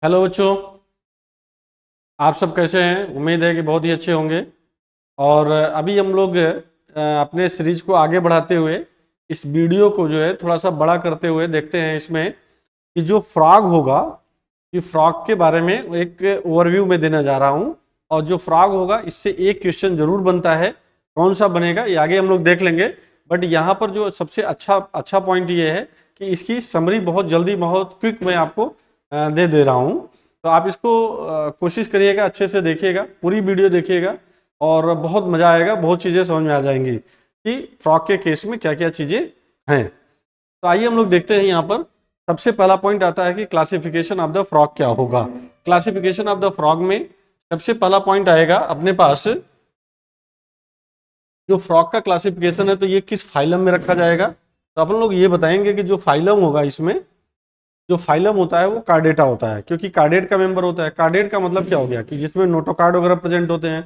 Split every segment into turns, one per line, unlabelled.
Hello बच्चों। आप सब कैसे हैं? उम्मीद है कि बहुत ही अच्छे होंगे। और अभी हम लोग अपने सीरीज को आगे बढ़ाते हुए इस वीडियो को जो है थोड़ा सा बड़ा करते हुए देखते हैं इसमें कि जो फ्रॉग होगा, कि फ्रॉग के बारे में एक ओवरव्यू में देने जा रहा हूं। और जो फ्रॉग होगा इससे एक क्वेश्चन जरूर बनता है। कौन सा बनेगा ये आगे हम लोग देख लेंगे। बट यहाँ पर जो सबसे अच्छा अच्छा पॉइंट ये है कि इसकी समरी बहुत जल्दी, बहुत क्विक मैं आपको दे रहा हूँ। तो आप इसको कोशिश करिएगा, अच्छे से देखिएगा, पूरी वीडियो देखिएगा और बहुत मजा आएगा। बहुत चीजें समझ में आ जाएंगी कि फ्रॉग के केस में क्या क्या चीजें हैं। तो आइए हम लोग देखते हैं। यहाँ पर सबसे पहला पॉइंट आता है कि क्लासिफिकेशन ऑफ द फ्रॉग क्या होगा। क्लासिफिकेशन ऑफ द फ्रॉग में सबसे पहला पॉइंट आएगा अपने पास, जो फ्रॉग का क्लासिफिकेशन है तो ये किस फाइलम में रखा जाएगा। तो अपन लोग ये बताएंगे कि जो फाइलम होगा, इसमें जो फाइलम होता है वो कार्डेटा होता है, क्योंकि कार्डेट का मेंबर होता है। कार्डेट का मतलब क्या हो गया कि जिसमें नोटोकार्ड वगैरह प्रेजेंट होते हैं।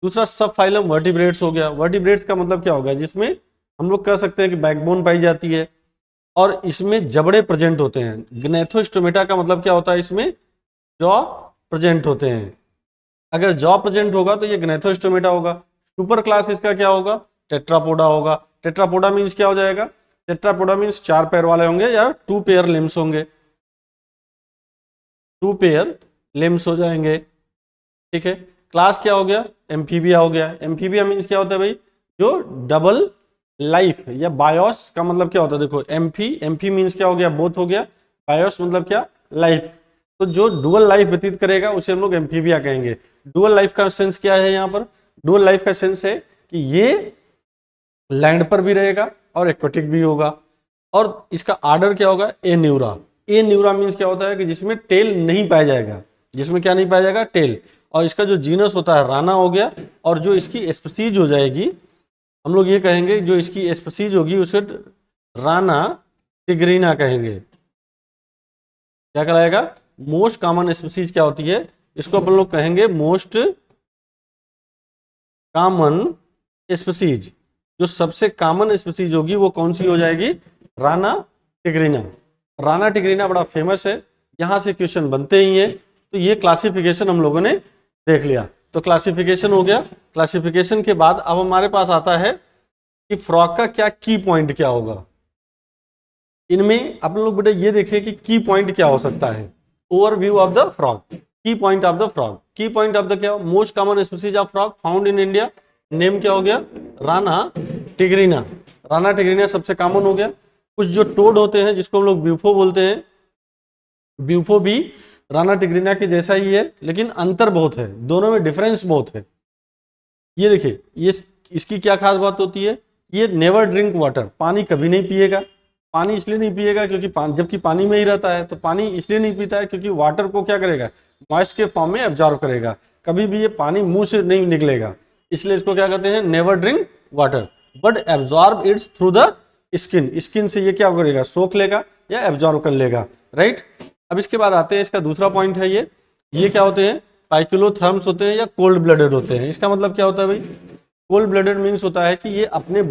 दूसरा सब फाइलम वर्टिब्रेट्स हो गया। वर्टिब्रेट्स का मतलब क्या हो गया, जिसमें हम लोग कह सकते हैं कि बैकबोन पाई जाती है और इसमें जबड़े प्रेजेंट होते हैं। ग्नेथोस्टोमेटा का मतलब क्या होता है, इसमें जॉ प्रेजेंट होते हैं। अगर जॉ प्रेजेंट होगा तो ये ग्नेथोस्टोमेटा होगा। सुपर क्लास इसका क्या होगा, टेट्रापोडा होगा। टेट्रापोडा मीन्स क्या हो जाएगा, टेट्रापोडा मीन्स चार पैर वाले होंगे या टू पेयर लिम्स होंगे, टू पेयर लिम्स हो जाएंगे। ठीक है। क्लास क्या हो गया, एम्फीबिया हो गया। एम्फीबिया मीन्स क्या होता है भाई, जो डबल लाइफ या बायोस का मतलब क्या होता है। देखो एम्फी, एम्फी मीन्स क्या हो गया, बोथ हो गया। बायोस मतलब क्या, लाइफ। तो जो डुअल लाइफ व्यतीत करेगा उसे हम लोग एम्फीबिया कहेंगे। डुअल लाइफ का सेंस क्या है यहाँ पर, डुअल लाइफ का सेंस है कि ये लैंड पर भी रहेगा और एक्वेटिक भी होगा। और इसका आर्डर क्या होगा, ए न्यूरा। ए न्यूरा मीन्स क्या होता है कि जिसमें टेल नहीं पाया जाएगा। जिसमें क्या नहीं पाया जाएगा, टेल। और इसका जो जीनस होता है राना हो गया। और जो इसकी स्पीसीज हो जाएगी, हम लोग ये कहेंगे जो इसकी स्पीसीज होगी उसे राना टिग्रीना कहेंगे। क्या कहलाएगा, मोस्ट कॉमन स्पीसीज क्या होती है, इसको अपन लोग कहेंगे मोस्ट कॉमन स्पीसीज। जो सबसे कॉमन स्पीसीज होगी वो कौन सी हो जाएगी, राना टिग्रीना। राना टिग्रीना बड़ा फेमस है, यहां से क्वेश्चन बनते ही हैं। तो ये क्लासिफिकेशन हम लोगों ने देख लिया। तो क्लासिफिकेशन हो गया। क्लासिफिकेशन के बाद अब हमारे पास आता है कि फ्रॉग का क्या की पॉइंट क्या होगा। इनमें अपन लोग बेटे ये देखें कि की पॉइंट क्या हो सकता है। ओवरव्यू ऑफ द फ्रॉग, की पॉइंट ऑफ द फ्रॉग। की पॉइंट ऑफ द क्या, most common species of frog found in India. Name क्या हो गया, राना टिग्रीना। राना टिग्रीना सबसे कॉमन हो गया। कुछ जो टोड होते हैं जिसको हम लोग ब्यूफो बोलते हैं, ब्यूफो भी राना टिग्रीना के जैसा ही है, लेकिन अंतर बहुत है, दोनों में डिफरेंस बहुत है। ये देखिए, ये इसकी क्या खास बात होती है, ये नेवर ड्रिंक वाटर, पानी कभी नहीं पिएगा। पानी इसलिए नहीं पिएगा क्योंकि जबकि पानी में ही रहता है। तो पानी इसलिए नहीं पीता है क्योंकि वाटर को क्या करेगा, मॉइस्ट के फॉर्म में एब्जॉर्व करेगा। कभी भी ये पानी मुंह से नहीं निकलेगा, इसलिए इसको क्या कहते हैं, never drink water. But absorb it's through the skin. Skin से ये क्या करेगा, सोख लेगा या एब्जॉर्व कर लेगा। राइट। अब इसके बाद आते हैं, इसका दूसरा पॉइंट है ये क्या होते हैं, पाइक्लोथर्म्स होते हैं या कोल्ड ब्लडेड होते हैं। इसका मतलब क्या होता है भाई, कोल्ड ब्लडेड मीन्स होता है कि ये अपने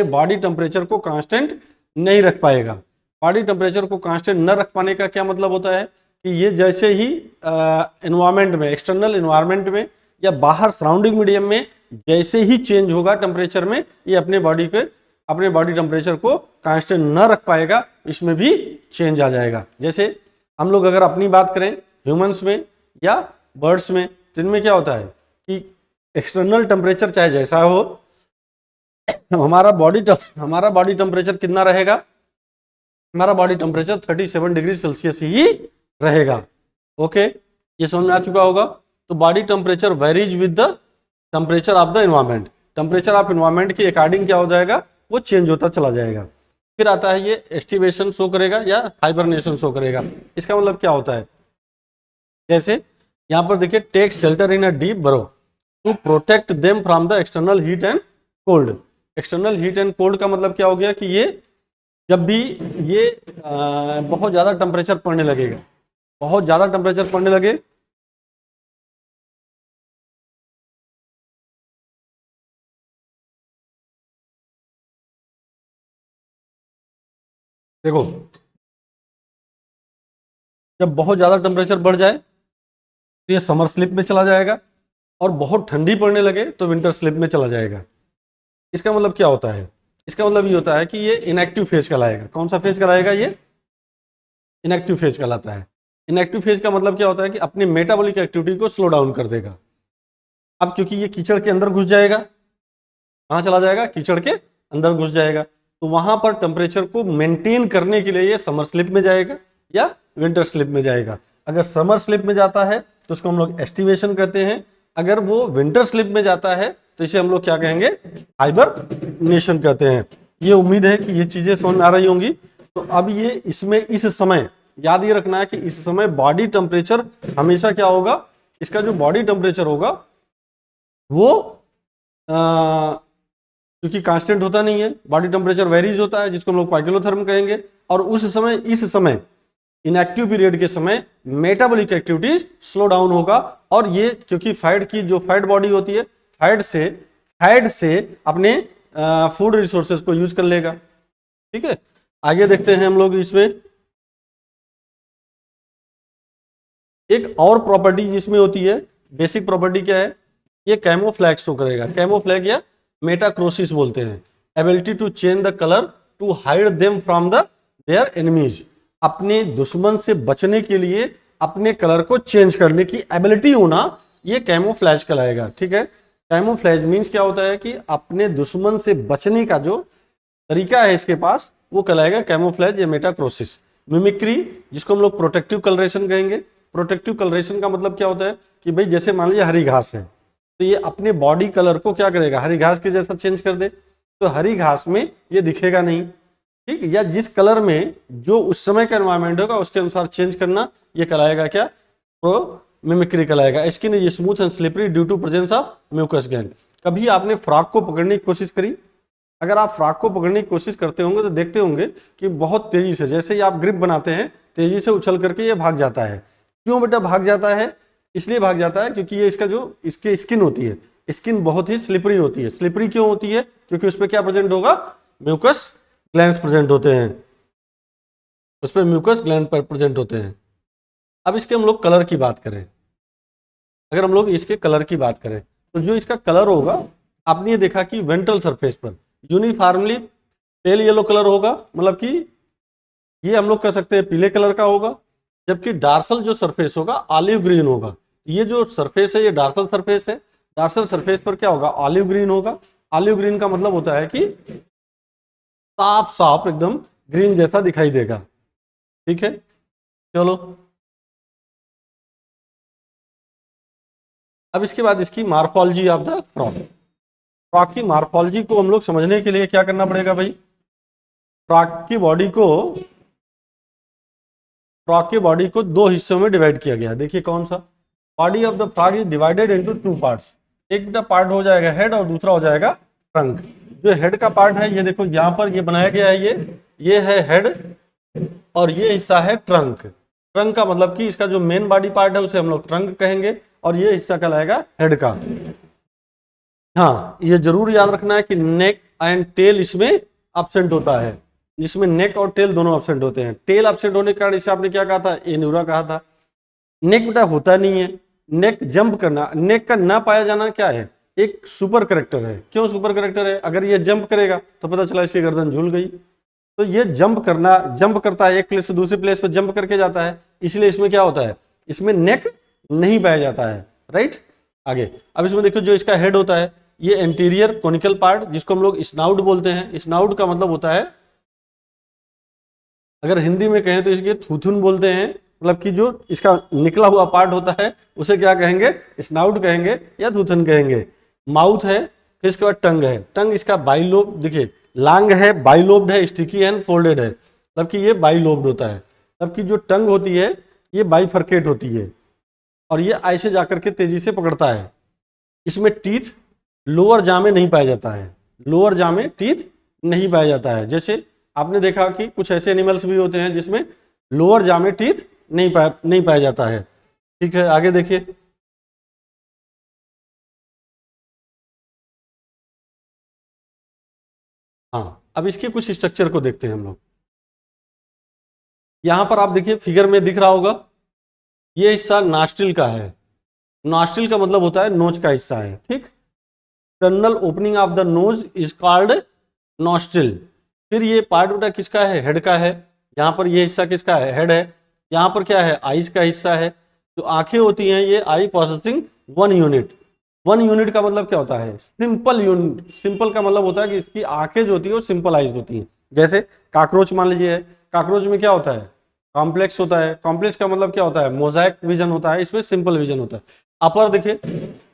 बॉडी टेम्परेचर को कांस्टेंट नहीं रख पाएगा। बॉडी टेम्परेचर को कांस्टेंट न रख पाने का क्या मतलब होता है कि ये जैसे ही एनवायरमेंट में, एक्सटर्नल एनवायरमेंट में या बाहर सराउंडिंग मीडियम में जैसे ही चेंज होगा टेम्परेचर में, ये अपने बॉडी टेम्परेचर को कांस्टेंट न रख पाएगा, इसमें भी चेंज आ जाएगा। जैसे हम लोग अगर अपनी बात करें ह्यूमंस में या बर्ड्स में, तो इनमें क्या होता है कि एक्सटर्नल टेम्परेचर चाहे जैसा हो, हमारा बॉडी टेम्परेचर कितना रहेगा, हमारा बॉडी टेम्परेचर 37 डिग्री सेल्सियस ही रहेगा। ओके, ये समझ में आ चुका होगा। तो body temperature varies with the temperature of the environment. Temperature of environment के अकॉर्डिंग क्या हो जाएगा, वो चेंज होता चला जाएगा। फिर आता है ये एस्टिवेशन शो करेगा या हाइबरनेशन शो करेगा। इसका मतलब क्या होता है, जैसे यहां पर देखिए, take shelter in a deep burrow to protect them from the external heat and cold. External heat and cold का मतलब क्या हो गया कि ये जब भी ये बहुत ज़्यादा टेम्परेचर पड़ने लगेगा, बहुत ज़्यादा टेम्परेचर पड़ने लगे, देखो जब बहुत ज़्यादा टेम्परेचर बढ़ जाए तो ये समर स्लिप में चला जाएगा, और बहुत ठंडी पड़ने लगे तो विंटर स्लिप में चला जाएगा। इसका मतलब क्या होता है? इसका मतलब ये होता है कि ये इनएक्टिव फेज कहलाएगा। कौन सा फेज कहलाएगा? ये इनएक्टिव फेज कहलाता है। इनएक्टिव फेज का मतलब क्या होता है कि अपनी मेटाबॉलिक एक्टिविटी को स्लो डाउन कर देगा। अब क्योंकि ये कीचड़ के अंदर घुस जाएगा, कहाँ चला जाएगा? कीचड़ के अंदर घुस जाएगा, तो वहां पर टेम्परेचर को मेंटेन करने के लिए ये समर स्लिप में जाएगा या विंटर स्लिप में जाएगा। अगर समर स्लिप में जाता है तो उसको हम लोग एस्टिवेशन कहते हैं। अगर वो विंटर स्लिप में जाता है तो इसे हम लोग क्या कहेंगे? हाइबरनेशन कहते हैं। ये उम्मीद है कि ये चीजें समझ में आ रही होंगी। तो अब ये इसमें इस समय याद ये रखना है कि इस समय बॉडी टेम्परेचर हमेशा क्या होगा? इसका जो बॉडी टेम्परेचर होगा वो क्योंकि कांस्टेंट होता नहीं है, बॉडी टेम्परेचर वेरीज होता है, जिसको हम लोग पाइकेलोथर्म कहेंगे। और उस समय, इस समय इनएक्टिव पीरियड के समय मेटाबॉलिक एक्टिविटीज स्लो डाउन होगा, और ये क्योंकि फैट की जो फैट बॉडी होती है, फैट से अपने फूड रिसोर्सेज को यूज कर लेगा। ठीक है, आगे देखते हैं हम लोग। इसमें एक और प्रॉपर्टी जिसमें होती है, बेसिक प्रॉपर्टी क्या है? ये कैमोफ्लैग शो करेगा। कैमोफ्लैग या मेटाक्रोसिस बोलते हैं। Ability to change the colour to hide them from the their enemies. अपने दुश्मन से बचने के लिए अपने कलर को चेंज करने की एबिलिटी होना, ये कैमोफ्लैज कहलाएगा। ठीक है, कैमोफ्लैज मीन्स क्या होता है कि अपने दुश्मन से बचने का जो तरीका है इसके पास, वो कहलाएगा कैमोफ्लैज या मेटाक्रोसिस। मिमिक्री, जिसको हम लोग प्रोटेक्टिव कलरेशन कहेंगे। प्रोटेक्टिव कलरेशन का मतलब क्या होता है कि भाई जैसे मान लीजिए हरी घास है, तो ये अपने बॉडी कलर को क्या करेगा? हरी घास के जैसा चेंज कर दे, तो हरी घास में ये दिखेगा नहीं। ठीक, या जिस कलर में जो उस समय का एनवायरमेंट होगा उसके अनुसार चेंज करना, ये कहलाएगा क्या? प्रो मिमिक्री कहलाएगा। Skin is smooth and slippery due to presence of mucus gland. कभी आपने फ्रॉक को पकड़ने की कोशिश करी? अगर आप फ्रॉक को पकड़ने की कोशिश करते होंगे तो देखते होंगे कि बहुत तेजी से, जैसे ही आप ग्रिप बनाते हैं, तेजी से उछल करके ये भाग जाता है। क्यों बेटा भाग जाता है? इसलिए भाग जाता है क्योंकि ये इसका जो इसकी स्किन होती है, स्किन बहुत ही स्लिपरी होती है। स्लिपरी क्यों होती है? क्योंकि उस पर क्या प्रेजेंट होगा? म्यूकस ग्लैंड्स प्रेजेंट होते हैं, उस पर म्यूकस ग्लैंड पर प्रेजेंट होते हैं। अब इसके हम लोग कलर की बात करें, अगर हम लोग इसके कलर की बात करें तो जो इसका कलर होगा, आपने ये देखा कि वेंट्रल सरफेस पर यूनिफॉर्मली पेल येलो कलर होगा, मतलब कि ये हम लोग कह सकते हैं पीले कलर का होगा। जबकि डार्सल जो सरफेस होगा ऑलिव ग्रीन होगा। ये जो सरफेस है ये डार्सल सरफेस है। डार्सल सरफेस पर क्या होगा? ऑलिव ग्रीन होगा। ऑलिव ग्रीन का मतलब होता है कि साफ साफ एकदम ग्रीन जैसा दिखाई देगा। ठीक है, चलो अब इसके बाद इसकी morphology of the frog. Frog की मार्फोलॉजी को हम लोग समझने के लिए क्या करना पड़ेगा भाई? फ्रॉग की बॉडी को दो हिस्सों में डिवाइड किया गया। देखिए कौन सा? Body of the frog is divided into two parts. एक का पार्ट हो जाएगा हेड और दूसरा हो जाएगा ट्रंक। जो हेड का पार्ट है ये देखो यहाँ पर ये बनाया गया है, ये है हेड और ये हिस्सा है ट्रंक। ट्रंक का मतलब कि इसका जो मेन बॉडी पार्ट है उसे हम लोग ट्रंक कहेंगे, और ये हिस्सा कहलाएगा हेड का। हाँ, ये जरूर याद रखना है कि नेक एंड टेल इसमें एब्सेंट होता है। जिसमें नेक और टेल दोनों एब्सेंट होते हैं। टेल एब्सेंट होने के कारण इसे आपने क्या कहा था? एन्यूरा कहा था। नेक बेटा होता नहीं है। नेक जंप करना, नेक का ना पाया जाना क्या है? एक सुपर करेक्टर है। क्यों सुपर करेक्टर है? अगर ये जंप करेगा तो पता चला इसकी गर्दन झूल गई। तो ये जंप करता है, एक प्लेस से दूसरी प्लेस पर जंप करके जाता है, इसलिए इसमें क्या होता है? इसमें नेक नहीं पाया जाता है। राइट, आगे अब इसमें देखो जो इसका हेड होता है ये एंटीरियर कोनिकल पार्ट, जिसको हम लोग स्नाउट बोलते हैं। स्नाउट का मतलब होता है, अगर हिंदी में कहें तो इसके थूथुन बोलते हैं। मतलब कि जो इसका निकला हुआ पार्ट होता है उसे क्या कहेंगे? स्नाउट कहेंगे या थूथन कहेंगे। माउथ है, फिर इसके बाद टंग है। टंग इसका बाइलोब, देखिए लांग है, बाइलोब्ड है, स्टिकी एंड फोल्डेड है, मतलब कि ये बाइलोब्ड होता है। तब की जो टंग होती है ये बाइफरकेट होती है, और ये ऐसे जाकर के तेजी से पकड़ता है। इसमें टीथ लोअर जा में नहीं पाया जाता है। लोअर जा में टीथ नहीं पाया जाता है। जैसे आपने देखा कि कुछ ऐसे एनिमल्स भी होते हैं जिसमें लोअर जा में टीथ नहीं पाया जाता है। ठीक है, आगे देखिए। हाँ, अब इसके कुछ स्ट्रक्चर को देखते हैं हम लोग। यहाँ पर आप देखिए फिगर में दिख रहा होगा, ये हिस्सा नॉस्ट्रिल का है। नॉस्ट्रिल का मतलब होता है नोज का हिस्सा है, ठीक। External opening of the nose is called nostril. फिर ये पार्ट बेटा किसका है, हेड का है। यहाँ पर ये हिस्सा किसका है, हेड है। यहाँ पर क्या है, आईज का हिस्सा है। जो आंखें होती हैं ये आई प्रोसेसिंग 1 यूनिट। 1 यूनिट का मतलब क्या होता है, सिंपल यूनिट। सिंपल का मतलब होता है कि इसकी आंखें जो होती है वो सिंपल आइज होती हैं। जैसे काकरोच मान लीजिए, काकरोच में क्या होता है, कॉम्प्लेक्स होता है। कॉम्प्लेक्स का मतलब क्या होता है, मोजाइक विजन होता है, इसमें सिंपल विजन होता है। अपर देखिए,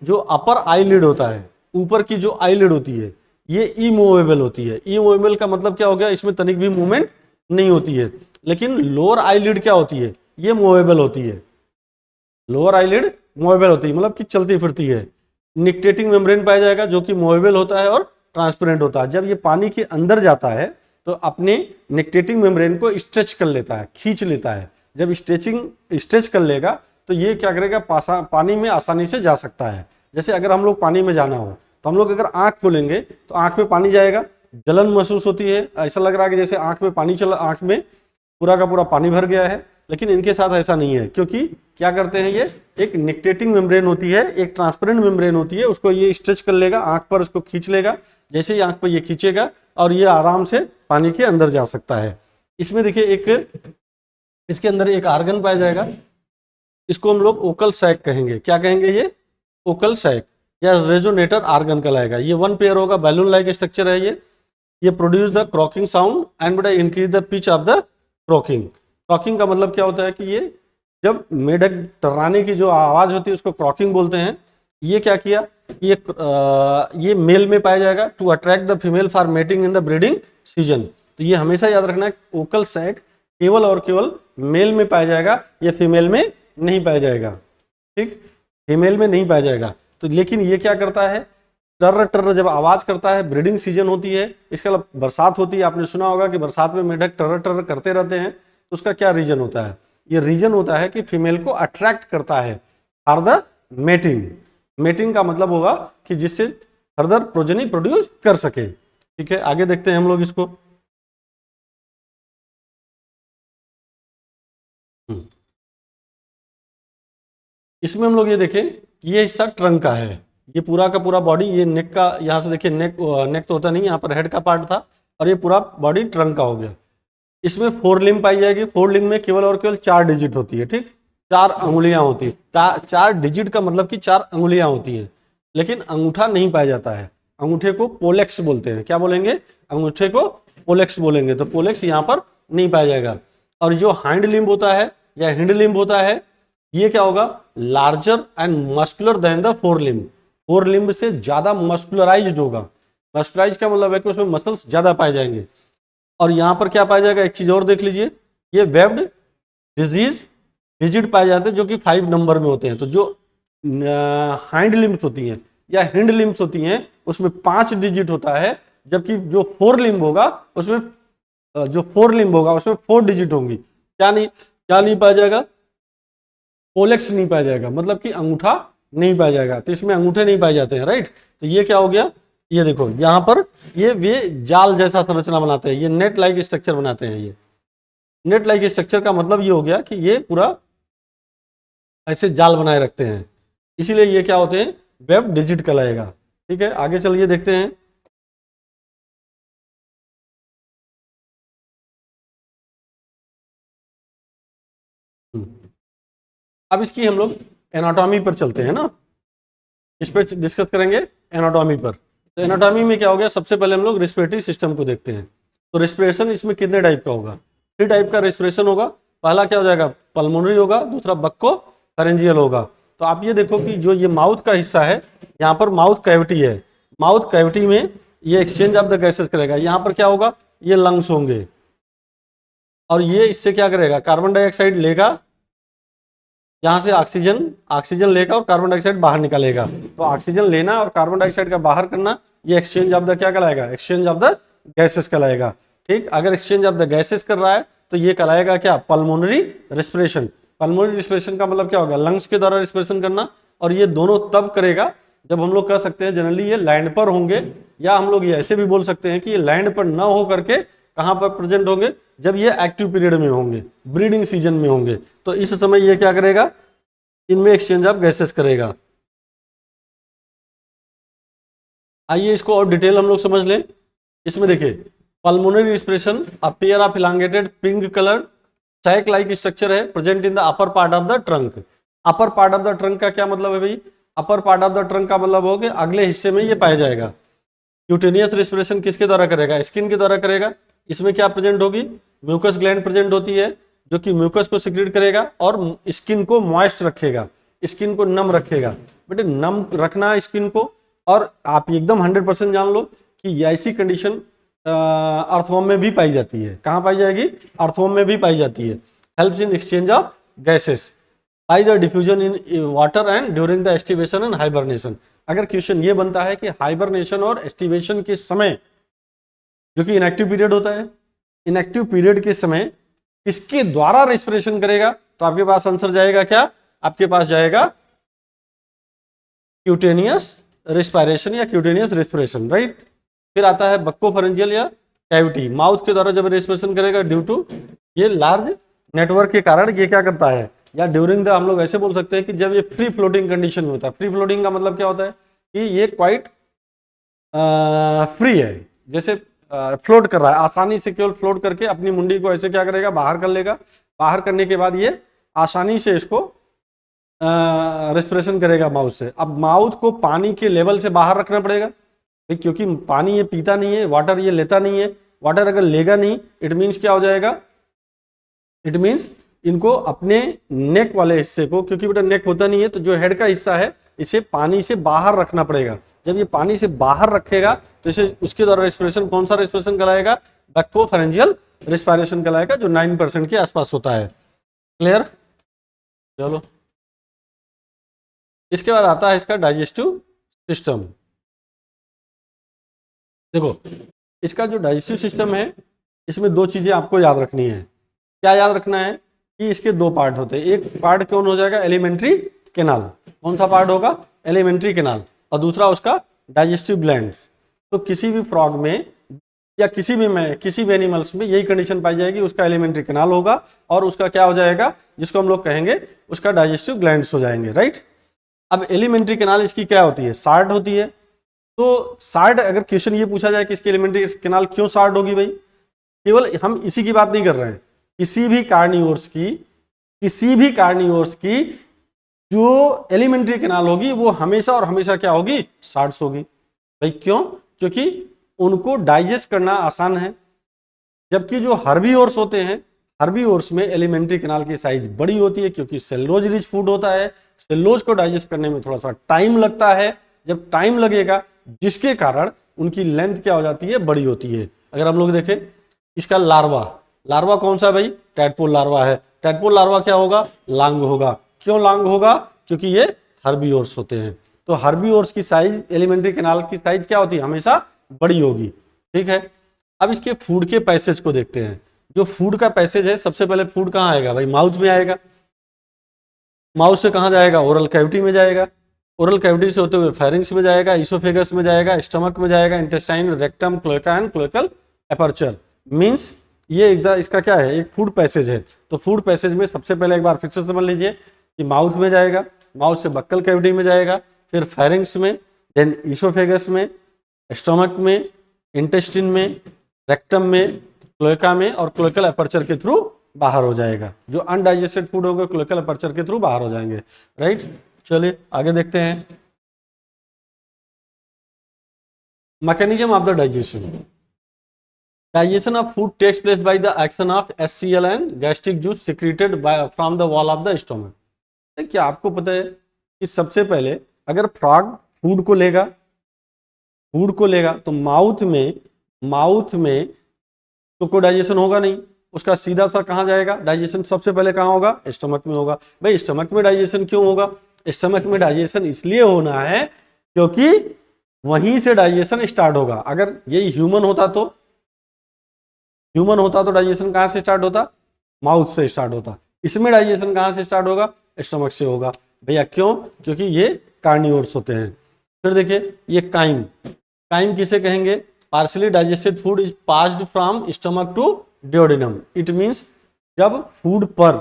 जो अपर आईलिड होता है, ऊपर की जो आईलिड होती है ये इमूवेबल होती है। इमूवेबल का मतलब क्या हो गया, इसमें तनिक भी मूवमेंट नहीं होती है। लेकिन लोअर आईलिड क्या होती है, ये मूवेबल होती है। लोअर आईलिड मूवेबल होती है मतलब कि चलती फिरती है। निक्टेटिंग मेम्ब्रेन पाया जाएगा जो कि मूवेबल होता है और ट्रांसपेरेंट होता है। जब ये पानी के अंदर जाता है तो अपने निक्टेटिंग मेम्ब्रेन को स्ट्रेच कर लेता है, खींच लेता है। जब स्ट्रेच कर लेगा तो ये क्या करेगा, पानी में आसानी से जा सकता है। जैसे अगर हम लोग पानी में जाना हो तो हम लोग अगर आंख खोलेंगे तो आंख में पानी जाएगा, जलन महसूस होती है, ऐसा लग रहा है कि जैसे आंख में पानी चला, आंख में पूरा का पूरा पानी भर गया है। लेकिन इनके साथ ऐसा नहीं है, क्योंकि क्या करते हैं, ये एक निक्टेटिंग मेम्ब्रेन होती है, एक ट्रांसपेरेंट मेम्ब्रेन होती है, उसको ये स्ट्रेच कर लेगा, आंख पर उसको खींच लेगा। जैसे ही आंख पर ये खींचेगा और ये आराम से पानी के अंदर जा सकता है। इसमें देखिए एक इसके अंदर एक आर्गन पाया जाएगा, इसको हम लोग ओकल सैक कहेंगे। क्या कहेंगे, ये ओकल सैक या रेजोनेटर आर्गन कहलाएगा। ये 1 पेयर होगा, बैलून लाइक स्ट्रक्चर है ये produce the croaking sound and but increase the pitch of the croaking. Croaking का मतलब क्या होता है कि ये जब मेढक टर्राने की जो आवाज होती है उसको क्रॉकिंग बोलते हैं। ये क्या किया, ये मेल में पाया जाएगा to attract the female for mating in the breeding season. तो ये हमेशा याद रखना है, ओकल सैक केवल और केवल मेल में पाया जाएगा, ये फीमेल में नहीं पाया जाएगा, ठीक, फीमेल में नहीं पाया जाएगा। तो लेकिन ये क्या करता है, टर्र टर्र जब आवाज करता है, ब्रीडिंग सीजन होती है, इसका बरसात होती है। आपने सुना होगा कि बरसात में मेढक टर्र टर्र करते रहते हैं। तो उसका क्या रीजन होता है, ये रीजन होता है कि फीमेल को अट्रैक्ट करता है फॉर द मेटिंग। मेटिंग का मतलब होगा कि जिससे फर्दर प्रोजेनी प्रोड्यूस कर सके। ठीक है, आगे देखते हैं हम लोग इसको। इसमें हम लोग ये देखें कि ये हिस्सा ट्रंक का है, ये पूरा का पूरा बॉडी, ये नेक का, यहाँ से देखिए नेक तो होता नहीं, यहाँ पर हेड का पार्ट था और ये पूरा बॉडी ट्रंक का हो गया। इसमें 4 लिम्ब पाई जाएगी। 4 लिम्ब में केवल और केवल 4 डिजिट होती है, ठीक, 4 अंगुलियां होती है। 4 डिजिट का मतलब कि 4 अंगुलियां होती हैं, लेकिन अंगूठा नहीं पाया जाता है। अंगूठे को पोलेक्स बोलते हैं। क्या बोलेंगे, अंगूठे को पोलेक्स बोलेंगे। तो पोलेक्स यहाँ पर नहीं पाया जाएगा। और जो हाइंड लिम्ब होता है या हिंड लिम्ब होता है, ये क्या होगा, larger and muscular than the 4 limb. 4 limb से ज्यादा मस्कुलराइज्ड होगा। मस्कुलराइज का मतलब है कि उसमें मसल्स ज्यादा पाए जाएंगे। और यहाँ पर क्या पाया जाएगा, एक चीज और देख लीजिए, ये वेब्ड डिजीज डिजिट पाए जाते हैं जो कि 5 नंबर में होते हैं। तो जो हाइंड लिम्स होती हैं या हिंड लिम्स होती हैं उसमें 5 डिजिट होता है, जबकि जो 4 लिम्ब होगा उसमें 4 डिजिट होंगी। क्या नहीं पाया जाएगा, पोलेक्स नहीं पाया जाएगा, मतलब कि अंगूठा नहीं पाया जाएगा। तो इसमें अंगूठे नहीं पाए जाते हैं, राइट। तो ये क्या हो गया, ये देखो यहाँ पर ये जाल जैसा संरचना बनाते हैं, ये नेट लाइक स्ट्रक्चर बनाते हैं। ये नेट लाइक स्ट्रक्चर का मतलब ये हो गया कि ये पूरा ऐसे जाल बनाए रखते हैं, इसीलिए ये क्या होते हैं, वेब डिजिट कहलाएगा। ठीक है, आगे चलिए देखते हैं। अब इसकी हम लोग एनाटॉमी पर चलते हैं ना, इस पर डिस्कस करेंगे एनाटॉमी पर। तो एनाटॉमी में क्या हो गया, सबसे पहले हम लोग रेस्पिरेटरी सिस्टम को देखते हैं। तो रेस्पिरेशन इसमें कितने टाइप का होगा, 3 टाइप का रेस्पिरेशन होगा। पहला क्या हो जाएगा, पल्मोनरी होगा, दूसरा बक्को फेरेंजियल होगा। तो आप ये देखो कि जो ये माउथ का हिस्सा है, यहाँ पर माउथ कैविटी है, माउथ कैविटी में ये एक्सचेंज ऑफ द गैसेस करेगा। यहाँ पर क्या होगा, ये लंग्स होंगे और ये इससे क्या करेगा, कार्बन डाइऑक्साइड लेगा, यहाँ से ऑक्सीजन लेगा और कार्बन डाइऑक्साइड बाहर निकालेगा। तो ऑक्सीजन लेना और कार्बन डाइऑक्साइड का बाहर करना, ये एक्सचेंज ऑफ द क्या कहलाएगा, एक्सचेंज ऑफ द गैसेस कहलाएगा। ठीक, अगर एक्सचेंज ऑफ द गैसेस कर रहा है तो ये कहलाएगा क्या, पल्मोनरी रेस्पिरेशन। पल्मोनरी रेस्पिरेशन का मतलब क्या होगा, लंग्स के द्वारा रेस्पिरेशन करना। और ये दोनों तब करेगा जब हम लोग कह सकते हैं जनरली ये लैंड पर होंगे, या हम लोग ये ऐसे भी बोल सकते हैं कि ये लैंड पर न हो करके कहाँ पर प्रेजेंट होंगे, जब ये एक्टिव पीरियड में होंगे, ब्रीडिंग सीजन में होंगे, तो इस समय ये क्या करेगा, इनमें एक्सचेंज ऑफ गैसेस करेगा। आइए इसको और डिटेल हम लोग समझ लें। इसमें देखिए, pulmonary respiration, a pair of elongated pink colour sac like structure है present in the upper part of the trunk. Upper part of the trunk का क्या मतलब है भाई, upper part of the trunk का मतलब हो कि अगले हिस्से में ये पाया जाएगा। क्यूटेनियस रेस्पिरेशन किसके द्वारा करेगा, स्किन के द्वारा करेगा। इसमें क्या प्रेजेंट होगी, म्यूकस ग्लैंड प्रेजेंट होती है जो कि म्यूकस को सिक्रेट करेगा और स्किन को मॉइस्ट रखेगा, स्किन को नम रखेगा। बेटे नम रखना स्किन को, और आप एकदम 100% जान लो कि ऐसी कंडीशन अर्थवॉर्म में भी पाई जाती है। कहाँ पाई जाएगी, अर्थवॉर्म में भी पाई जाती है। Helps in exchange of gases by the diffusion in water and during the aestivation and hibernation. अगर क्वेश्चन ये बनता है कि हाइबरनेशन और एस्टिवेशन के समय, जो कि इनएक्टिव पीरियड होता है, इनएक्टिव पीरियड के समय किसके द्वारा रेस्पिरेशन करेगा, तो आपके पास आंसर जाएगा क्या, आपके पास जाएगा क्यूटेनियस रेस्पिरेशन या क्यूटेनियस रेस्पिरेशन, राइट। फिर आता है बक्कोफरेंजियल या कैविटी, माउथ के द्वारा जब रेस्पिरेशन करेगा ड्यू टू ये लार्ज नेटवर्क के कारण ये क्या करता है, या ड्यूरिंग द, हम लोग ऐसे बोल सकते हैं कि जब ये फ्री फ्लोटिंग कंडीशन में होता है। फ्री फ्लोटिंग का मतलब क्या होता है कि ये क्वाइट फ्री है, जैसे फ्लोट कर रहा है, आसानी से केवल फ्लोट करके अपनी मुंडी को ऐसे क्या करेगा, बाहर कर लेगा। बाहर करने के बाद ये आसानी से इसको रेस्पिरेशन करेगा माउथ से। अब माउथ को पानी के लेवल से बाहर रखना पड़ेगा, क्योंकि पानी ये पीता नहीं है, वाटर ये लेता नहीं है। वाटर अगर लेगा नहीं, इट मीन्स क्या हो जाएगा, इट मीन्स इनको अपने नेक वाले हिस्से को, क्योंकि बेटा नेक होता नहीं है तो जो हेड का हिस्सा है इसे पानी से बाहर रखना पड़ेगा। जब ये पानी से बाहर रखेगा तो इसे, उसके द्वारा रेस्पिरेशन, कौन सा रेस्पिरेशन कहलाएगा, बक्कोफरेंजियल रेस्पिरेशन कहलाएगा, जो 9% के आसपास होता है। क्लियर, चलो। इसके बाद आता है इसका डाइजेस्टिव सिस्टम। देखो इसका जो डाइजेस्टिव सिस्टम है, इसमें दो चीजें आपको याद रखनी है। क्या याद रखना है कि इसके दो पार्ट होते हैं। एक पार्ट कौन हो जाएगा, एलिमेंट्री कैनाल। कौन सा पार्ट होगा, एलिमेंट्री कैनाल। और दूसरा उसका डाइजेस्टिव ग्लैंड्स। तो किसी भी फ्रॉग में या किसी भी एनिमल्स में यही कंडीशन पाई जाएगी, उसका एलिमेंट्री कैनाल होगा और उसका क्या हो जाएगा, जिसको हम लोग कहेंगे उसका डाइजेस्टिव ग्लैंड्स हो जाएंगे, राइट। अब एलिमेंट्री कैनाल इसकी क्या होती है, सार्ड होती है। तो सार्ड, अगर क्वेश्चन ये पूछा जाए कि इसकी एलिमेंट्री कैनाल क्यों सार्ड होगी भाई, केवल हम इसी की बात नहीं कर रहे हैं, किसी भी कार्निवोर्स की जो एलिमेंट्री कैनाल होगी वो हमेशा और हमेशा क्या होगी, सार्ड्स होगी भाई। क्यों, क्योंकि उनको डाइजेस्ट करना आसान है। जबकि जो हर्बीवोर्स होते हैं, हर्बीवोर्स में एलिमेंट्री कैनाल की साइज बड़ी होती है, क्योंकि सेलुलोज रिच फूड होता है। सेलुलोज को डाइजेस्ट करने में थोड़ा सा टाइम लगता है। जब टाइम लगेगा, जिसके कारण उनकी लेंथ क्या हो जाती है, बड़ी होती है। अगर हम लोग देखें इसका लार्वा कौन सा भाई, टैडपोल लार्वा है। टैडपोल लार्वा क्या होगा, लांग होगा। क्यों लांग होगा, क्योंकि ये हर्बीवोर्स होते हैं। तो हर्बीवोर्स की साइज, एलिमेंट्री कैनाल की साइज क्या होती है, हमेशा बड़ी होगी, ठीक है। अब इसके फूड के पैसेज को देखते हैं। जो फूड का पैसेज है, सबसे पहले फूड कहाँ आएगा भाई, माउथ में आएगा। माउथ से कहाँ जाएगा, ओरल कैविटी में जाएगा। ओरल कैविटी से होते हुए फेरिंग्स में जाएगा, इसोफेगस में जाएगा, स्टमक में जाएगा, intestine, rectum, cloaca and cloacal aperture. Means ये एकदम इसका क्या है, एक फूड पैसेज है। तो फूड पैसेज में सबसे पहले एक बार फिर से समझ लीजिए कि माउथ में जाएगा, माउथ से बक्कल कैविटी में जाएगा, फिर फेरिंग्स में, देन इसोफेगस में, स्टमक में, इंटेस्टिन में, रेक्टम में, क्लोएका में और क्लोएकल एपर्चर के थ्रू बाहर हो जाएगा। जो अनडाइजेस्टेड फूड होगा क्लोएकल एपर्चर के थ्रू बाहर हो जाएंगे, राइट। चलिए आगे देखते हैं mechanism of the digestion. Digestion of food takes place by the action of HCl and gastric juice secreted from the wall of the stomach. क्या आपको पता है कि सबसे पहले अगर फ्रॉग फूड को लेगा तो माउथ में तो कोई डाइजेशन होगा नहीं, उसका सीधा सा कहाँ जाएगा, डाइजेशन सबसे पहले कहाँ होगा, स्टमक में होगा। भाई स्टमक में डाइजेशन क्यों होगा, स्टमक में डाइजेशन इसलिए होना है क्योंकि वहीं से डाइजेशन स्टार्ट होगा। अगर यही ह्यूमन होता तो डाइजेशन कहाँ से स्टार्ट होता, माउथ से स्टार्ट होता। इसमें डाइजेशन कहाँ से स्टार्ट होगा, स्टमक से होगा। भैया क्यों, क्योंकि ये कार्निवोर्स होते हैं। फिर देखिए ये काइम किसे कहेंगे, partially digested food is passed from stomach to duodenum. It means जब फूड पर,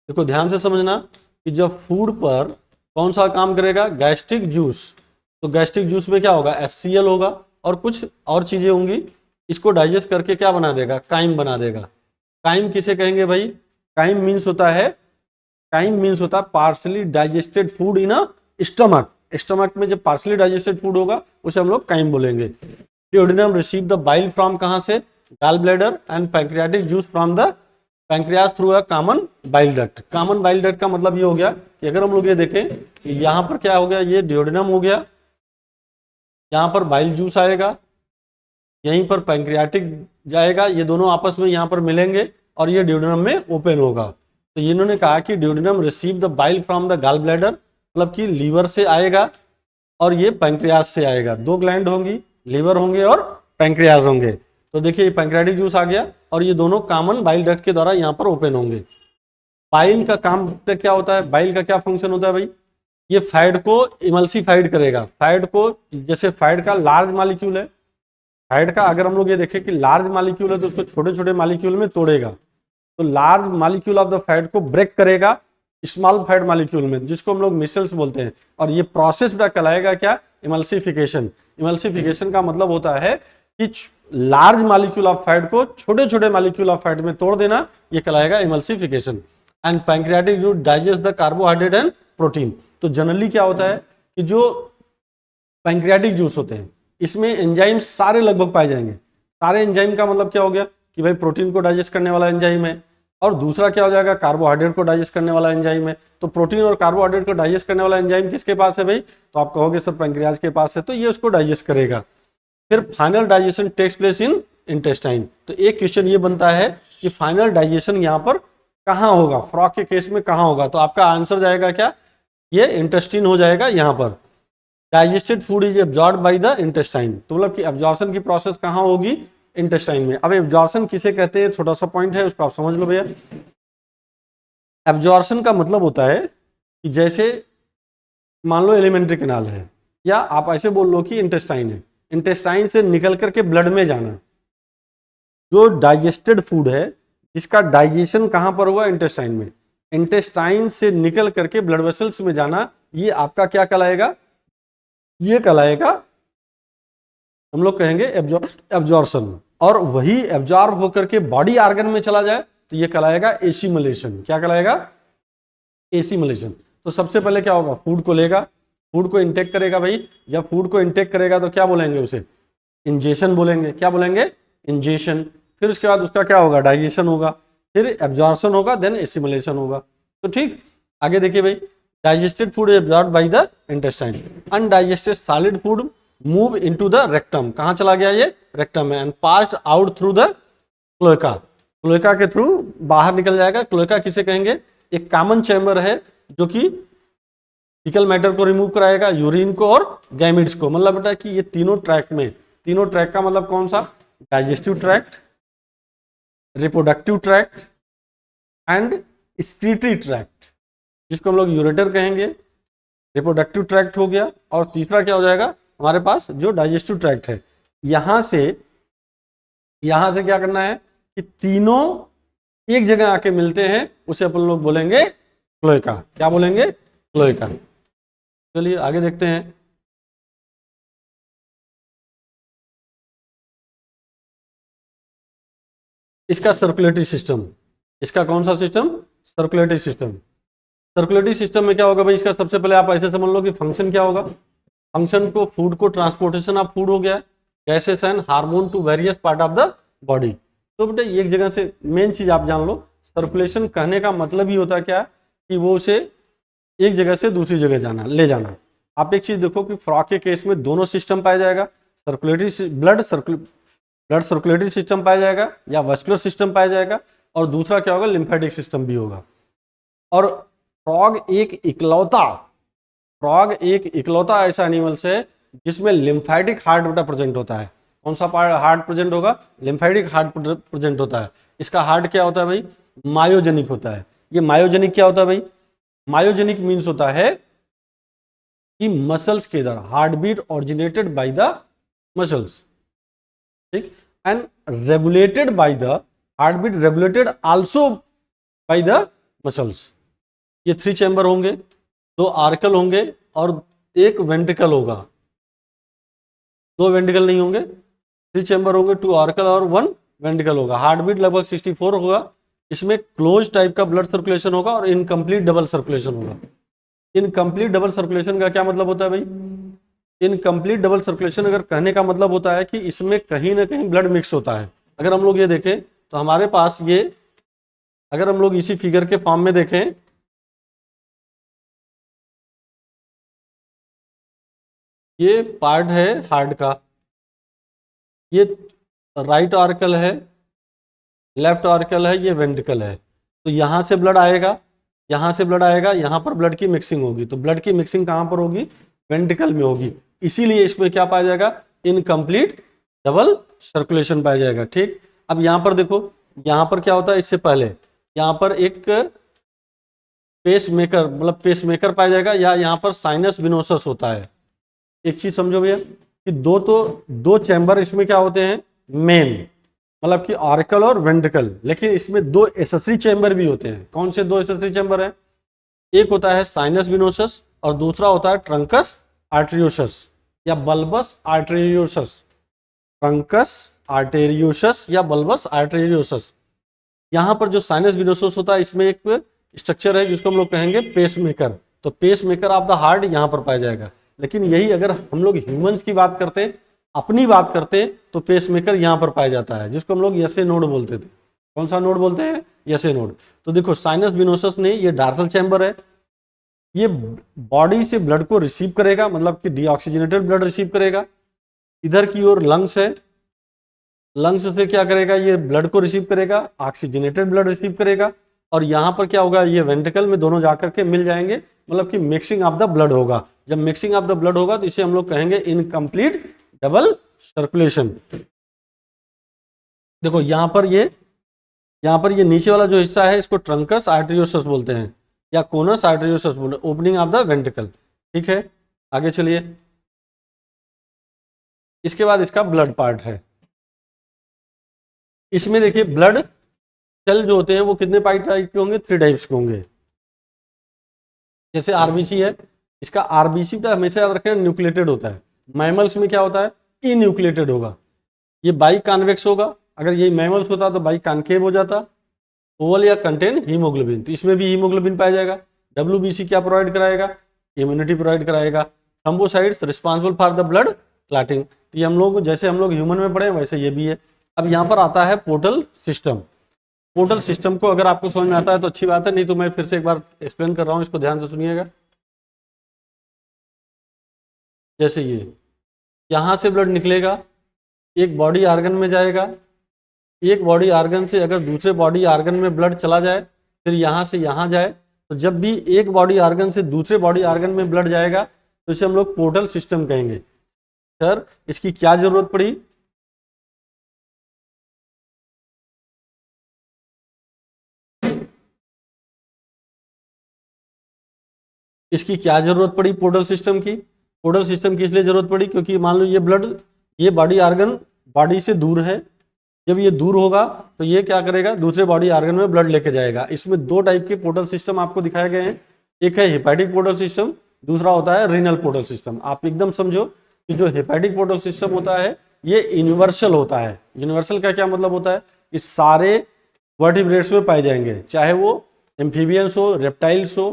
देखो ध्यान से समझना कि जब फूड पर कौन सा काम करेगा, गैस्ट्रिक जूस, तो गैस्ट्रिक जूस में क्या होगा, HCl होगा और कुछ और चीजें होंगी, इसको डाइजेस्ट करके क्या बना देगा, काइम बना देगा। काइम किसे कहेंगे भाई, काइम मीन्स होता है, काइम मीन्स होता है partially digested food in a stomach. Stomach में जब पार्सली डाइजेस्टेड फूड होगा उसे हम लोग काइम बोलेंगे। Duodenum receive the bile from कहां से, gall bladder, and pancreatic juice from the pancreas through a common bile duct. Common bile duct का मतलब ये हो गया कि अगर हम लोग ये देखें कि यहाँ पर क्या हो गया, ये डियोडिनम हो गया, यहाँ पर बाइल जूस आएगा, यहीं पर पैंक्रियाटिक जाएगा, ये दोनों आपस में यहाँ पर मिलेंगे और ये डियोडिनम में ओपन होगा। तो इन्होंने कहा कि duodenum receive the bile from the gall bladder, मतलब कि लीवर से आएगा और ये पैंक्रियाज से आएगा। दो ग्लैंड होंगी, लीवर होंगे और पैंक्रियाज होंगे। तो देखिए पैंक्रियाटिक जूस आ गया और ये दोनों कॉमन बाइल डक्ट के द्वारा यहाँ पर ओपन होंगे। बाइल का काम क्या होता है, बाइल का क्या फंक्शन होता है भाई, ये फैट को इमल्सिफाइड करेगा। फैट को, जैसे फैट का लार्ज मॉलिक्यूल है, फैट का अगर हम लोग ये देखें कि लार्ज मॉलिक्यूल है तो उसको छोटे छोटे मॉलिक्यूल में तोड़ेगा, तो large molecule of the fat को ब्रेक करेगा स्मॉल फैट मॉलिक्यूल में, जिसको हम लोग मिसल्स बोलते हैं। और ये प्रोसेस कहलाएगा क्या, इमल्सिफिकेशन। इमल्सिफिकेशन का मतलब होता है कि लार्ज मॉलिक्यूल ऑफ फैट को छोटे छोटे मॉलिक्यूल ऑफ फैट में तोड़ देना, ये कहलाएगा emulsification. And pancreatic juice digest the carbohydrate and protein. तो जनरली क्या होता है कि जो पैंक्रियाटिक जूस होते हैं इसमें एंजाइम सारे लगभग पाए जाएंगे। सारे एंजाइम का मतलब क्या हो गया कि भाई प्रोटीन को डाइजेस्ट करने वाला एंजाइम है, और दूसरा क्या हो जाएगा, कार्बोहाइड्रेट को डाइजेस्ट करने वाला एंजाइम है। तो प्रोटीन और कार्बोहाइड्रेट को डाइजेस्ट करने वाला एंजाइम किसके पास है भाई, तो आप कहोगे सर पैंक्रियाज के पास है, तो ये उसको डाइजेस्ट करेगा। फिर final digestion takes place in intestine. तो एक क्वेश्चन ये बनता है कि फाइनल डाइजेशन यहाँ पर कहाँ होगा, फ्रॉग के केस में कहाँ होगा, तो आपका आंसर जाएगा क्या, ये इंटेस्टाइन हो जाएगा। यहाँ पर digested food is absorb by the intestine, तो मतलब कि एब्जॉर्प्शन की प्रोसेस कहाँ होगी, इंटेस्टाइन में। अब एब्जॉर्प्शन किसे कहते हैं, छोटा सा पॉइंट है, उसको आप समझ लो भैया। एब्जॉर्प्शन का मतलब होता है कि जैसे मान लो एलिमेंट्री कैनाल है, या आप ऐसे बोल लो कि इंटेस्टाइन है, इंटेस्टाइन से निकल करके ब्लड में जाना। जो डाइजेस्टेड फूड है जिसका डाइजेशन कहां पर हुआ, इंटेस्टाइन में, इंटेस्टाइन से निकल करके ब्लड वेसल्स में जाना, ये आपका क्या कहलाएगा, ये कहलाएगा, हम लोग कहेंगे एब्जॉर्प्शन। और वही एब्जॉर्ब होकर के बॉडी ऑर्गन में चला जाए तो ये कहलाएगा एसिमुलेशन। क्या कहलाएगा, एसिमुलेशन। तो सबसे पहले क्या होगा, फूड को लेगा, फूड को इंटेक करेगा भाई। जब फूड को इंटेक करेगा तो क्या बोलेंगे उसे, इंजेशन बोलेंगे। क्या बोलेंगे, इंजेशन। फिर उसके बाद उसका क्या होगा, डाइजेशन होगा, फिर एब्जॉर्प्शन होगा, देन एसिमुलेशन होगा। तो ठीक, आगे देखिए भाई, digested food is absorbed by the intestine. Undigested solid food move into the rectum. कहां चला गया, ये रेक्टम में, and passed out through the cloaca. Cloaca के थ्रू बाहर निकल जाएगा। क्लोएका किसे कहेंगे, एक कॉमन चैम्बर है जो कि फीकल मैटर को रिमूव कराएगा, यूरिन को और गैमिड्स को। मतलब बेटा कि ये तीनों ट्रैक में, तीनों ट्रैक का मतलब कौन सा, digestive tract, reproductive tract and excretory tract, जिसको हम लोग यूरेटर कहेंगे। रिप्रोडक्टिव ट्रैक्ट हो गया, और तीसरा क्या हो जाएगा हमारे पास, जो डाइजेस्टिव ट्रैक्ट है। यहां से क्या करना है कि तीनों एक जगह आके मिलते हैं, उसे अपन लोग बोलेंगे क्लोएका। क्या बोलेंगे, क्लोएका। चलिए आगे देखते हैं। इसका सर्कुलेटरी सिस्टम, इसका कौन सा system, circulatory system. Circulatory system में क्या होगा भाई, इसका सबसे पहले आप ऐसे समझ लो कि फंक्शन क्या होगा। फंक्शन को, फूड को ट्रांसपोर्टेशन ऑफ फूड हो गया, gases and hormone to various part of the body. तो बेटा एक जगह से, मेन चीज आप जान लो, सर्कुलेशन कहने का मतलब ही होता है क्या, कि वो उसे एक जगह से दूसरी जगह जाना, ले जाना। आप एक चीज देखो कि फ्रॉग के केस में दोनों सिस्टम पाया जाएगा, सर्कुलेटरी ब्लड सर्कुलेटरी सिस्टम पाया जाएगा या वस्कुलर सिस्टम पाया जाएगा, और दूसरा क्या होगा, लिम्फेटिक सिस्टम भी होगा। और फ्रॉग एक इकलौता ऐसा एनिमल्स है जिसमें लिम्फेटिक हार्ट बेटा प्रेजेंट होता है। कौन सा हार्ट प्रेजेंट होगा, लिम्फेटिक हार्ट प्रेजेंट होता है। इसका हार्ट क्या होता है भाई, मायोजेनिक होता है। ये मायोजेनिक क्या होता है भाई, मायोजेनिक मीन्स होता है कि मसल्स के इधर heart beat originated by the muscles, ठीक, and regulated by the heart beat regulated also by the muscles. ये 3 चैम्बर होंगे, 2 आर्कल होंगे और 1 वेंट्रिकल होगा। 2 वेंट्रिकल नहीं होंगे, 3 चैम्बर होंगे, 2 आर्कल और 1 वेंट्रिकल होगा। हार्ट बीट लगभग 64 होगा। इसमें क्लोज टाइप का ब्लड सर्कुलेशन होगा और इनकम्प्लीट डबल सर्कुलेशन होगा। इनकम्प्लीट डबल सर्कुलेशन का क्या मतलब होता है भाई? इनकम्प्लीट डबल सर्कुलेशन अगर कहने का मतलब होता है कि इसमें कहीं ना कहीं ब्लड मिक्स होता है। अगर हम लोग ये देखें तो हमारे पास ये, अगर हम लोग इसी फिगर के फॉर्म में देखें, ये पार्ट है हार्ट का, ये राइट आर्कल है, लेफ्ट आर्कल है, ये वेंट्रिकल है। तो यहां से ब्लड आएगा, यहां से ब्लड आएगा, यहां पर ब्लड की मिक्सिंग होगी। तो ब्लड की मिक्सिंग कहां पर होगी? वेंट्रिकल में होगी। इसीलिए इसमें क्या पाया जाएगा? इनकम्प्लीट डबल सर्कुलेशन पाया जाएगा। ठीक, अब यहां पर देखो, यहां पर क्या होता है? इससे पहले यहां पर एक पेस मेकर, मतलब पेस मेकर पाया जाएगा, या यहां पर साइनस विनोसस होता है। एक चीज समझो भैया कि दो चैम्बर इसमें क्या होते हैं? मेन, मतलब कि ऑरिकल और वेंट्रिकल। लेकिन इसमें 2 एसेसरी चैम्बर भी होते हैं। कौन से 2 एसेसरी चैम्बर हैं? एक होता है साइनस विनोसस और दूसरा होता है ट्रंकस आर्टेरियोसस या बल्बस आर्टेरियोसस। ट्रंकस आर्टेरियोसस या बल्बस आर्टेरियोसस। यहां पर जो साइनस विनोसस होता है, इसमें एक स्ट्रक्चर है जिसको हम लोग कहेंगे पेस मेकर। तो pacemaker of the heart यहां पर पाया जाएगा। लेकिन यही अगर हम लोग ह्यूमंस की बात करते, अपनी बात करते, तो पेस मेकर यहां पर पाया जाता है, जिसको हम लोग यसे नोड बोलते थे। कौन सा नोड बोलते हैं? यसे नोड। तो देखो साइनस विनोसस ने, ये डार्सल चैम्बर है, ये बॉडी से ब्लड को रिसीव करेगा, मतलब कि डीऑक्सीजनेटेड ब्लड रिसीव करेगा। इधर की ओर लंग्स है, लंग्स से क्या करेगा? ये ब्लड को रिसीव करेगा, ऑक्सीजनेटेड ब्लड रिसीव करेगा। और यहां पर क्या होगा? ये वेंट्रिकल में दोनों जाकर के मिल जाएंगे, मतलब कि मिक्सिंग ऑफ द ब्लड होगा। जब मिक्सिंग ऑफ द ब्लड होगा तो इसे हम लोग कहेंगे इनकम्प्लीट डबल सर्कुलेशन। देखो यहां पर ये नीचे वाला जो हिस्सा है, इसको ट्रंकस आर्टेरियोसस बोलते हैं या कोनस आर्टेरियोसस बोलते हैं, ओपनिंग ऑफ द वेंट्रिकल। ठीक है, आगे चलिए। इसके बाद इसका ब्लड पार्ट है। इसमें देखिए ब्लड सेल जो होते हैं वो कितने टाइप के होंगे? 3 टाइप्स के होंगे। जैसे आरबीसी है, इसका आरबीसी का हमेशा याद रखें न्यूक्लिएटेड होता है। मैमल्स में क्या होता है? इन्यूक्लिएटेड होगा। ये बाई कॉन्वेक्स होगा। अगर ये मैमल्स होता तो बाई कॉन्केव हो जाता। ओवल या कंटेन हीमोग्लोबिन, तो इसमें भी हीमोग्लोबिन पाया जाएगा। डब्ल्यूबीसी क्या प्रोवाइड कराएगा? इम्यूनिटी प्रोवाइड कराएगा। Thrombocytes responsible for the blood clotting. तो ये हम लोग, जैसे हम लोग ह्यूमन में पढ़े वैसे ये भी है। अब यहाँ पर आता है पोर्टल सिस्टम। पोर्टल सिस्टम को अगर आपको समझ में आता है तो अच्छी बात है, नहीं तो मैं फिर से एक बार एक्सप्लेन कर रहा हूँ, इसको ध्यान से सुनिएगा। जैसे ये यहाँ से ब्लड निकलेगा, एक बॉडी आर्गन में जाएगा, एक बॉडी आर्गन से अगर दूसरे बॉडी आर्गन में ब्लड चला जाए, फिर यहाँ से यहाँ जाए, तो जब भी एक बॉडी आर्गन से दूसरे बॉडी आर्गन में ब्लड जाएगा तो इसे हम लोग पोर्टल सिस्टम कहेंगे। सर इसकी क्या जरूरत पड़ी? इसकी क्या जरूरत पड़ी पोर्टल सिस्टम की? पोर्टल सिस्टम की इसलिए जरूरत पड़ी क्योंकि मान लो ये ब्लड, ये बॉडी आर्गन बॉडी से दूर है। जब ये दूर होगा तो ये क्या करेगा? दूसरे बॉडी आर्गन में ब्लड लेके जाएगा। इसमें 2 टाइप के पोर्टल सिस्टम आपको दिखाए गए हैं। एक है हेपेटिक पोर्टल सिस्टम, दूसरा होता है रीनल पोर्टल सिस्टम। आप एकदम समझो कि जो हेपेटिक पोर्टल सिस्टम होता है ये यूनिवर्सल होता है। यूनिवर्सल का क्या मतलब होता है? कि सारे वर्टिब्रेट्स में पाए जाएंगे, चाहे वो एम्फीबियंस हो, रेप्टाइल्स हो,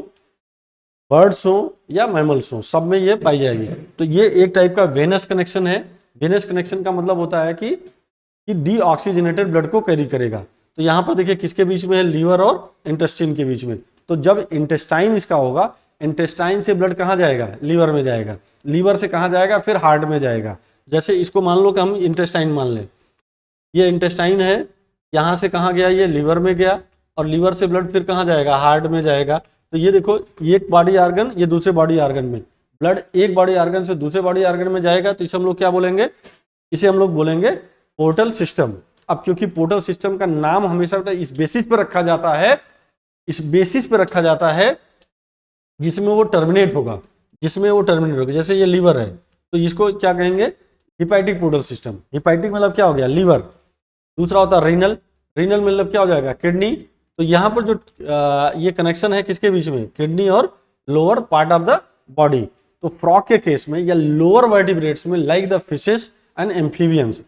बर्ड्स हो या मैमल्स हो, सब में ये पाई जाएगी। तो ये एक टाइप का वेनस कनेक्शन है। वेनस कनेक्शन का मतलब होता है कि डीऑक्सीजनेटेड ब्लड को कैरी करेगा। तो यहाँ पर देखिए किसके बीच में है? लीवर और इंटेस्टाइन के बीच में। तो जब इंटेस्टाइन इसका होगा, इंटेस्टाइन से ब्लड कहाँ जाएगा? लीवर में जाएगा। लीवर से कहाँ जाएगा? फिर हार्ट में जाएगा। जैसे इसको मान लो कि हम इंटेस्टाइन मान लें, ये इंटेस्टाइन है, यहाँ से कहाँ गया? ये लीवर में गया, और लीवर से ब्लड फिर कहाँ जाएगा? हार्ट में जाएगा। तो ये देखो, ये एक बॉडी आर्गन, ये दूसरे बॉडी आर्गन में ब्लड एक बॉडी आर्गन से दूसरे बॉडी आर्गन में जाएगा, तो इसे हम लोग क्या बोलेंगे? इसे हम लोग बोलेंगे पोर्टल सिस्टम। अब क्योंकि पोर्टल सिस्टम का नाम हमेशा इस बेसिस पर रखा जाता है, इस बेसिस पर रखा जाता है जिसमें वो टर्मिनेट होगा, जिसमें वो टर्मिनेट होगा। जैसे ये लीवर है तो इसको क्या कहेंगे? Hepatic portal system. हिपैटिक मतलब क्या हो गया? लीवर। दूसरा होता है रीनल, रीनल मतलब क्या हो जाएगा, किडनी। तो यहाँ पर जो ये कनेक्शन है किसके बीच में, किडनी और lower part of the body. तो फ्रॉग के केस में या लोअर वर्टिब्रेट्स में like the fishes and amphibians,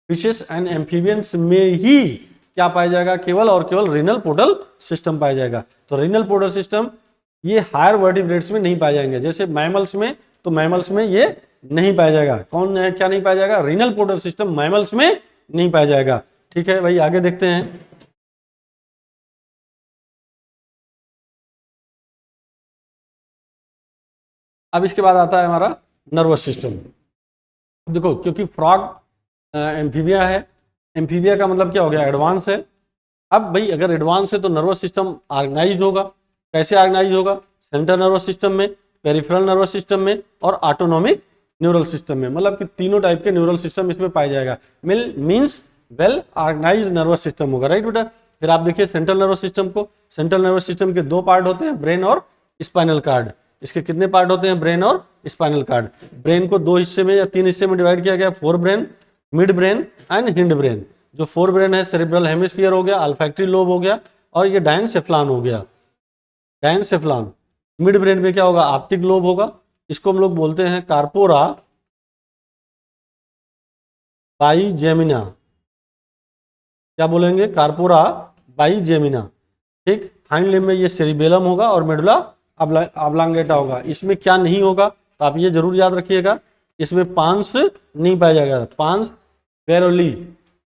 fishes and amphibians में ही क्या पाया जाएगा, केवल और केवल रीनल पोर्टल सिस्टम पाया जाएगा। तो रीनल पोर्टल सिस्टम ये हायर वर्टिब्रेट्स में नहीं पाए जाएंगे, जैसे मैमल्स में, तो मैमल्स में ये नहीं पाया जाएगा। कौन है, क्या नहीं पाया जाएगा, रीनल पोर्टल सिस्टम मैमल्स में नहीं पाया जाएगा। ठीक है भाई, आगे देखते हैं। अब इसके बाद आता है हमारा नर्वस सिस्टम। देखो, क्योंकि फ्रॉग एम्फीबिया है, एम्फीबिया का मतलब क्या हो गया, एडवांस है। अब भाई अगर एडवांस है तो नर्वस सिस्टम ऑर्गेनाइज्ड होगा। कैसे ऑर्गेनाइज होगा, सेंट्रल नर्वस सिस्टम में, पेरिफेरल नर्वस सिस्टम में और ऑटोनॉमिक न्यूरल सिस्टम में, मतलब कि तीनों टाइप के न्यूरल सिस्टम इसमें पाया जाएगा। Means well organised nervous system होगा, राइट बेटा। फिर आप देखिए सेंट्रल नर्वस सिस्टम को, सेंट्रल नर्वस सिस्टम के दो पार्ट होते हैं, ब्रेन और स्पाइनल कार्ड। इसके कितने पार्ट होते हैं, ब्रेन और स्पाइनल कार्ड। ब्रेन को दो हिस्से में या तीन हिस्से में डिवाइड किया गया, fore brain, mid brain and hind brain. जो फोर ब्रेन है सेरेब्रल हेमिस्फीयर हो गया, अल्फैक्टरी लोब हो गया और ये डायनसेफ्लॉन हो गया, डायनसेफ्लॉन। मिड ब्रेन में क्या होगा, ऑप्टिक लोब होगा। इसको हम लोग बोलते हैं कार्पोरा बाइजेमिना। क्या बोलेंगे, कार्पोरा बाइजेमिना। ठीक, हाइंड लिम्ब में ये सेरिबेलम होगा और मेडुला ऑब्लांगेटा होगा। इसमें क्या नहीं होगा, तो आप ये जरूर याद रखिएगा, इसमें पांस नहीं पाया जाएगा। पांस वेरोली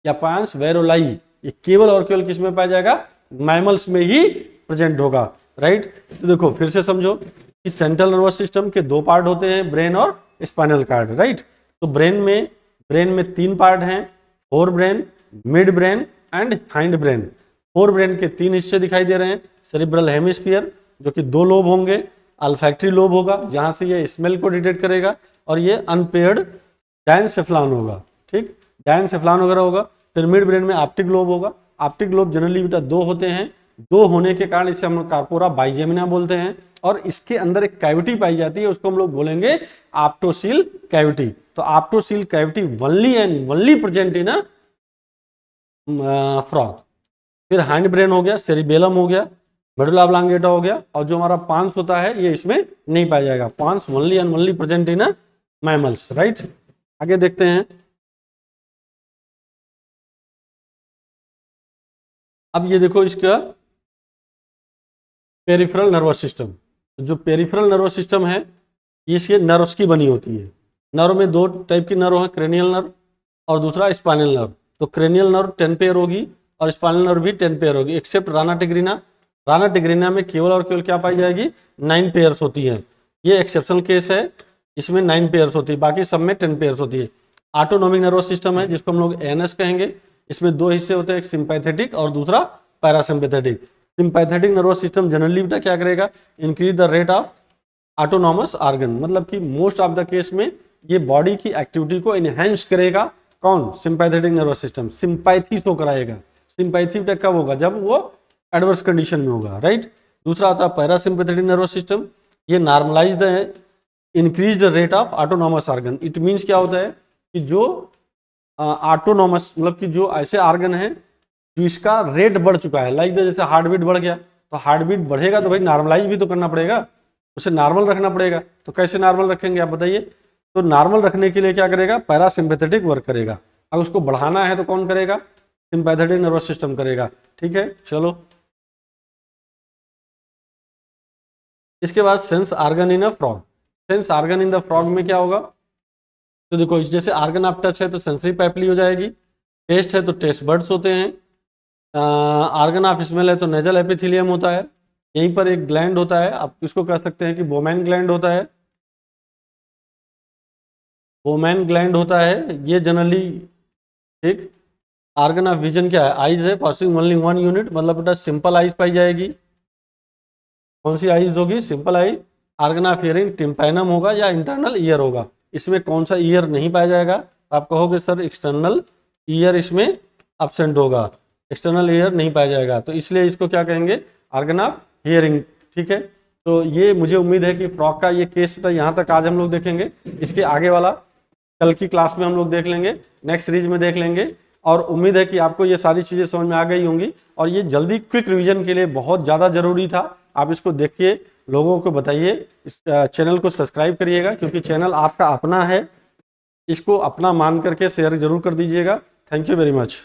या पांस वेरोलाई ये केवल और केवल किस में पाया जाएगा, मैमल्स में ही प्रेजेंट होगा, राइट। तो देखो फिर से समझो कि सेंट्रल नर्वस सिस्टम के दो पार्ट होते हैं, ब्रेन और स्पाइनल कार्ड, राइट। तो ब्रेन में तीन पार्ट हैं, fore brain, mid brain and hind brain. Fore brain के तीन हिस्से दिखाई दे रहे हैं, सेरिब्रल हेमिस्फीयर जो कि दो लोब होंगे, अल्फैक्टरी लोब होगा जहां से ये स्मेल को डिटेक्ट करेगा, और ये अनपेयर्ड डायनसेफ्लॉन होगा। ठीक, डायनसेफ्लॉन वगैरह होगा। फिर मिड ब्रेन में ऑप्टिक लोब होगा। ऑप्टिक लोब जनरली बेटा दो होते हैं, दो होने के कारण इसे हम लोग कार्पोरा बाइजेमिना बोलते हैं। और इसके अंदर एक कैविटी पाई जाती है, उसको हम लोग बोलेंगे ऑप्टोसील कैविटी। तो optocoel cavity only and only present in a frog. फिर हाइंड ब्रेन हो गया, सेरिबेलम हो गया, मेडुला ऑब्लांगेटा हो गया, और जो हमारा पांस होता है ये इसमें नहीं पाया जाएगा। Pons only and only present in a mammals, right. आगे देखते हैं। अब ये देखो इसका पेरिफेरल नर्वस सिस्टम। जो पेरिफेरल नर्वस सिस्टम है ये इसके नर्व्स की बनी होती है। नर्व में दो टाइप की नर्व है, क्रेनियल नर्व और दूसरा स्पाइनल नर्व। तो क्रेनियल नर्व 10 पेयर होगी और स्पाइनल नर्व भी 10 पेयर होगी, except Rana tigrina. Rana tigrina में केवल और केवल क्या पाई जाएगी, 9 पेयर्स होती है। ये एक्सेप्शनल केस है, इसमें 9 पेयर्स होती है, बाकी सब में 10 पेयर्स होती है। ऑटोनॉमिक नर्वस सिस्टम है जिसको हम लोग एएनएस कहेंगे। इसमें दो हिस्से होते हैं, एक सिंपैथेटिक और दूसरा parasympathetic. Sympathetic nervous system generally बेटा क्या करेगा, increase the rate of autonomous organ, मतलब कि मोस्ट ऑफ द केस में ये बॉडी की एक्टिविटी को इनहेंस करेगा। कौन, sympathetic nervous system sympathy show कराएगा। सिंपैथी बेटा कब होगा, जब वो एडवर्स कंडीशन में होगा, राइट। दूसरा आता है पैरासिम्पैथेटिक नर्वस सिस्टम, ये normalise the increase the rate of autonomous organ. It means क्या होता है कि जो ऑटोनॉमस मतलब कि जो ऐसे ऑर्गन है जो इसका रेट बढ़ चुका है, लाइक जैसे हार्ट बीट बढ़ गया, तो हार्ट बीट बढ़ेगा तो भाई नॉर्मलाइज भी तो करना पड़ेगा, उसे नॉर्मल रखना पड़ेगा। तो कैसे नॉर्मल रखेंगे आप बताइए। तो नॉर्मल रखने के लिए क्या करेगा, पैरासिम्पैथेटिक वर्क करेगा। अब उसको बढ़ाना है तो कौन करेगा, सिंपैथेटिक नर्वस सिस्टम करेगा। ठीक है, चलो। इसके बाद sense organ in a frog. Sense organ in the frog में क्या होगा, तो देखो इस जैसे ऑर्गन ऑफ टच है तो सेंसरी पैपली हो जाएगी, टेस्ट है तो टेस्ट बर्ड्स होते हैं, ऑर्गन ऑफ स्मेल है तो नेजल एपिथेलियम होता है। यहीं पर एक ग्लैंड होता है, आप इसको कह सकते हैं कि बोमैन ग्लैंड होता है, बोमैन ग्लैंड होता है ये जनरली। ठीक, ऑर्गन ऑफ विजन क्या है, आइज है, पासिंग ओनली 1 यूनिट, मतलब बेटा सिंपल आइज पाई जाएगी। कौन सी आइज होगी, simple I. Organ of hearing tympanum होगा या इंटरनल ईयर होगा। इसमें कौन सा ईयर नहीं पाया जाएगा, आप कहोगे सर एक्सटर्नल ईयर इसमें एब्सेंट होगा, एक्सटर्नल ईयर नहीं पाया जाएगा, तो इसलिए इसको क्या कहेंगे, ऑर्गन ऑफ हियरिंग। ठीक है, तो ये मुझे उम्मीद है कि फ्रॉग का ये केस यहाँ तक आज हम लोग देखेंगे। इसके आगे वाला कल की क्लास में हम लोग देख लेंगे, नेक्स्ट सीरीज में देख लेंगे और उम्मीद है कि आपको ये सारी चीज़ें समझ में आ गई होंगी और ये जल्दी क्विक रिवीजन के लिए बहुत ज़्यादा ज़रूरी था। आप इसको देखिए, लोगों को बताइए, इस चैनल को सब्सक्राइब करिएगा क्योंकि चैनल आपका अपना है, इसको अपना मान करके शेयर जरूर कर दीजिएगा। Thank you very much.